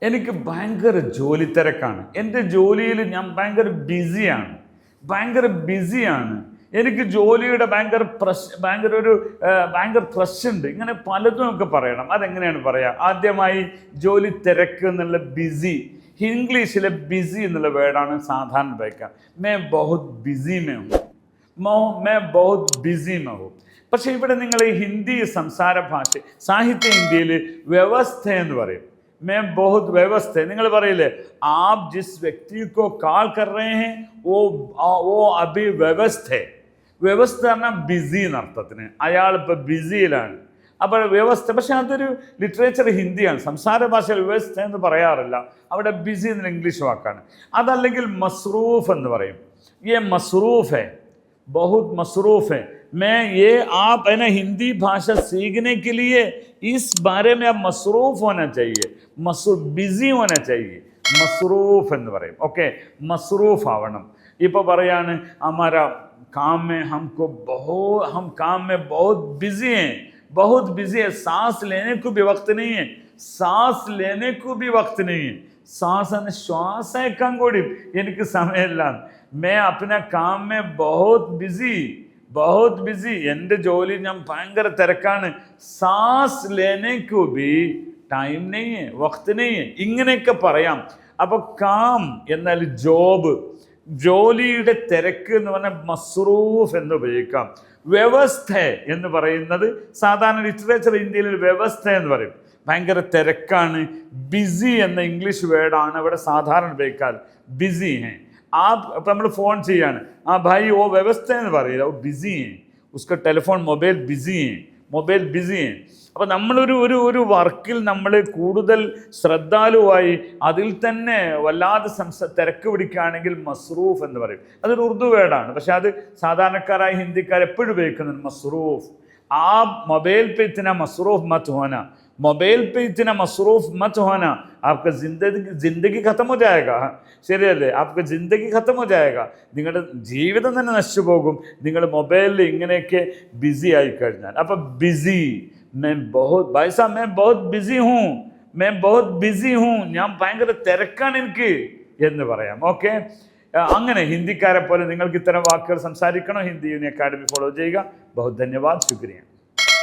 എനിക്ക് ഭയങ്കര ജോലി തിരക്കാണ്. എൻ്റെ ജോലിയിൽ ഞാൻ ഭയങ്കര ബിസിയാണ്. എനിക്ക് ജോലിയുടെ ഭയങ്കര പ്രശ്നമുണ്ട്. ഇങ്ങനെ പലതും ഒക്കെ പറയണം. അതെങ്ങനെയാണ് പറയുക? ആദ്യമായി ജോലി തിരക്ക് എന്നുള്ള ബിസി, ഇംഗ്ലീഷിലെ ബിസി എന്നുള്ള വേർഡാണ് സാധാരണ ഉപയോഗിക്കുക. മേ ബഹുത് ബിസി മേ ഹോ. പക്ഷെ ഇവിടെ നിങ്ങൾ ഹിന്ദി സംസാര ഭാഷ, സാഹിത്യ ഇന്ത്യയിൽ വ്യവസ്ഥ എന്ന് പറയും. मैं बहुत व्यवस्थ है. നിങ്ങൾ പറയില്ലേ, आप जिस व्यक्ति को कॉल कर रहे हैं वो अभी व्यवस्थ है. വ്യവസ്ഥ പറഞ്ഞാൽ ബിസി എന്നർത്ഥത്തിന്. അയാൾ ഇപ്പോൾ ബിസിയിലാണ്. അപ്പോൾ വ്യവസ്ഥ, പക്ഷെ അതൊരു ലിറ്ററേച്ചർ ഹിന്ദിയാണ്. സംസാര ഭാഷയിൽ വ്യവസ്ഥ എന്ന് പറയാറില്ല. അവിടെ ബിസി എന്ന ഇംഗ്ലീഷ് വാക്കാണ്. അതല്ലെങ്കിൽ മസ്റൂഫ് എന്ന് പറയും. ये मसरूफ़ है, बहुत मसरूफ़ है. मैं ये आप है ना हिंदी भाषा सीखने के लिए इस बारे में आप मसरूफ़ होना चाहिए, बिजी होना चाहिए. मसरूफ़ എന്ന് പറയും. ഓക്കെ, മസ്റൂഫ് ആവണം. ഇപ്പോൾ പറയാണ് हमारा काम में हम काम में बहुत बिजी हैं, सांस लेने को भी वक्त नहीं है. सांस અને ശ്വാസ ഏക്കാൻ കൂടി എനിക്ക് സമയമില്ല. मैं अपना काम में बहुत बिजी. എൻ്റെ ജോലി ഞാൻ ഭയങ്കര തിരക്കാണ്. സാസ് ലേനേക്കു ബി ടൈം നെയ്യ്, വക്ത് നെയ്യ്, ഇങ്ങനെയൊക്കെ പറയാം. അപ്പോൾ കാം എന്നാൽ ജോലിയുടെ തിരക്ക് എന്ന് പറഞ്ഞാൽ മസ്റൂഫ് എന്ന് ഉപയോഗിക്കാം. വ്യവസ്ഥ എന്ന് പറയുന്നത് സാധാരണ ലിറ്ററേച്ചർ ഇന്ത്യയിൽ വ്യവസ്ഥ എന്ന് പറയും. ഭയങ്കര തിരക്കാണ്. ബിസി എന്ന ഇംഗ്ലീഷ് വേർഡാണ് ഇവിടെ സാധാരണ ഉപയോഗിക്കാറ്. ബിസി ഹേ ഇപ്പം നമ്മൾ ഫോൺ ചെയ്യാണ്, ആ ഭായി ഓ വ്യവസ്ഥ എന്ന് പറയില്ല, ഓ ബിസി ഹേ, ഉസ്ക ടെലിഫോൺ മൊബൈൽ ബിസി ഹേ. അപ്പം നമ്മളൊരു വർക്കിൽ നമ്മൾ കൂടുതൽ ശ്രദ്ധാലുവായി അതിൽ തന്നെ വല്ലാതെ തിരക്ക് പിടിക്കുകയാണെങ്കിൽ മസ്റൂഫ് എന്ന് പറയും. അതൊരു ഉറുദു വേർഡാണ്, പക്ഷെ അത് സാധാരണക്കാരായ ഹിന്ദിക്കാർ എപ്പോഴും ഉപയോഗിക്കുന്നുണ്ട് മസ്റൂഫ്. ആ മൊബൈൽ पे इतना मसरूफ मत होना, आपका जिंदगी खत्म हो जाएगा. ശരിയല്ലേ? आपका जिंदगी खत्म हो जाएगा. നിങ്ങളുടെ ജീവിതം തന്നെ നശിച്ചു പോകും നിങ്ങൾ മൊബൈലിൽ ഇങ്ങനെയൊക്കെ ബിസി ആയി കഴിഞ്ഞാൽ. അപ്പം ബിസി, मैं बहुत बिजी हूँ, ഞാൻ ഭയങ്കര തിരക്കാണ് എനിക്ക് എന്ന് പറയാം. ഓക്കെ, അങ്ങനെ ഹിന്ദിക്കാരെ പോലെ നിങ്ങൾക്ക് ഇത്തരം വാക്കുകൾ സംസാരിക്കണോ? ഹിന്ദി യൂണിയൻ അക്കാഡമി ഫോളോ ചെയ്യുക. ബഹുത് ധന്യവാദ്, ശുക്രിയ.